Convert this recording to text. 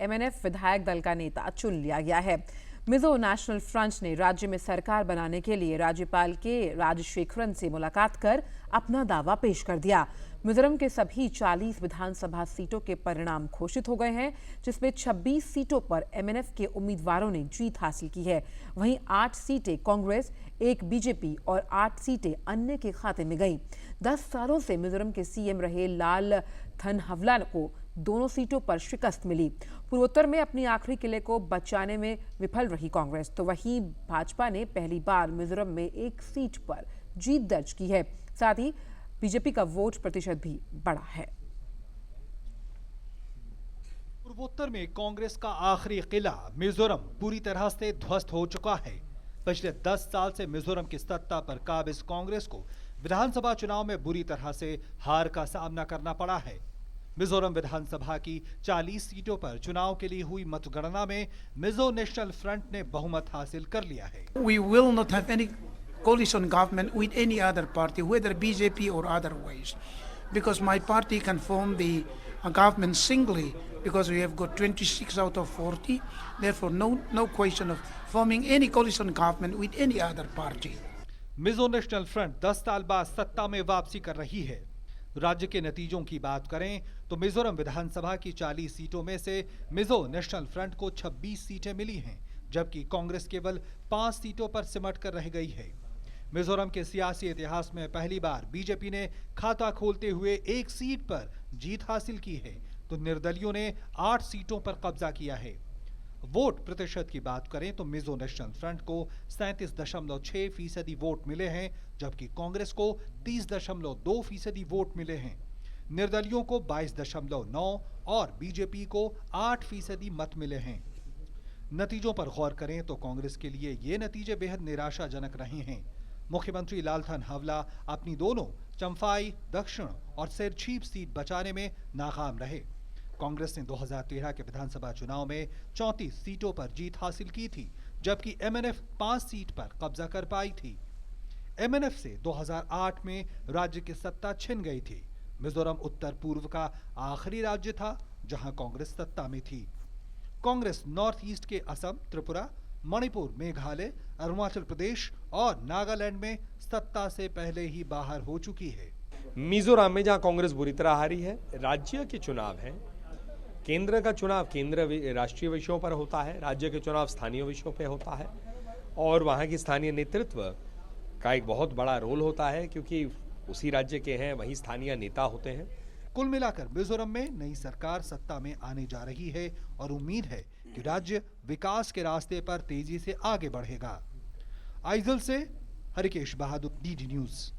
MNF विधायक दल का नेता चुन लिया गया है। मिजो नेशनल फ्रंट ने राज्य में सरकार बनाने के लिए राज्यपाल के राजशेखरन से मुलाकात कर अपना दावा पेश कर दिया। मिजोरम के सभी 40 विधानसभा सीटों के परिणाम घोषित हो गए हैं, जिसमें 26 सीटों पर एमएनएफ के उम्मीदवारों ने जीत हासिल की है। वहीं 8 सीटें कांग्रेस, 1 बीजेपी और 8 सीटें अन्य के खाते में गई। 10 सालों से मिजोरम के सीएम रहे लाल थनहवला को दोनों सीटों पर शिकस्त मिली। पूर्वोत्तर में अपनी आखिरी किले को बचाने में विफल रही कांग्रेस, तो वहीं भाजपा ने पहली बार मिजोरम में 1 सीट पर जीत दर्ज की है। साथ ही बीजेपी का वोट प्रतिशत भी बढ़ा है। पूर्वोत्तर में कांग्रेस का आखिरी किला मिजोरम पूरी तरह से ध्वस्त हो चुका है। पिछले 10 साल से मिजोरम की सत्ता पर काबिज कांग्रेस को विधानसभा चुनाव में बुरी तरह से हार का सामना करना पड़ा है। मिजोरम विधानसभा की 40 सीटों पर चुनाव के लिए हुई मतगणना में मिजो नेशनल फ्रंट ने बहुमत हासिल कर लिया है। We will not have any coalition government with any other party, whether BJP or otherwise, because my party can form the government singly, because we have got 26 out of 40. Therefore, no question of forming any coalition government with any other party. Mizo national front 10 साल बाद सत्ता में वापसी कर रही है। राज्य के नतीजों की बात करें तो मिजोरम विधानसभा की 40 सीटों में से मिजो नेशनल फ्रंट को 26 सीटें मिली हैं, जबकि कांग्रेस केवल 5 सीटों पर सिमट कर रह गई है। मिजोरम के सियासी इतिहास में पहली बार बीजेपी ने खाता खोलते हुए 1 सीट पर जीत हासिल की है, तो निर्दलियों ने 8 सीटों पर कब्जा किया है। वोट प्रतिशत की बात करें तो मिजो नेशनल फ्रंट को 37.6% वोट मिले हैं, जबकि कांग्रेस को 30.2% वोट मिले हैं। निर्दलियों को 22.9 और बीजेपी को 8% मत मिले हैं। नतीजों पर गौर करें तो कांग्रेस के लिए ये नतीजे बेहद निराशाजनक रहे हैं। मुख्यमंत्री लाल थनहवला अपनी दोनों चंफाई, दक्षिण और सिरछीप सीट बचाने में नाकाम रहे। कांग्रेस ने 2013 के विधानसभा चुनाव में 34 सीटों पर जीत हासिल की थी, जबकि एमएनएफ 5 सीट पर कब्जा कर पाई थी। एमएनएफ से 2008 में राज्य की सत्ता छिन गई थी। मिजोरम उत्तर पूर्व का आखिरी राज्य था जहां कांग्रेस सत्ता में थी। कांग्रेस नॉर्थ ईस्ट के असम, त्रिपुरा, मणिपुर, मेघालय, अरुणाचल प्रदेश और नागालैंड में सत्ता से पहले ही बाहर हो चुकी है। मिजोरम में जहां कांग्रेस बुरी तरह हारी है, राज्य के चुनाव है, केंद्र का चुनाव केंद्र राष्ट्रीय विषयों पर होता है, राज्य के चुनाव स्थानीय विषयों पर होता है और वहां की स्थानीय नेतृत्व का एक बहुत बड़ा रोल होता है, क्योंकि उसी राज्य के हैं, वहीं स्थानीय नेता होते हैं। कुल मिलाकर मिजोरम में नई सरकार सत्ता में आने जा रही है और उम्मीद है कि राज्य विकास के रास्ते पर तेजी से आगे बढ़ेगा। आइजल से हरिकेश बहादुर, डीडी न्यूज।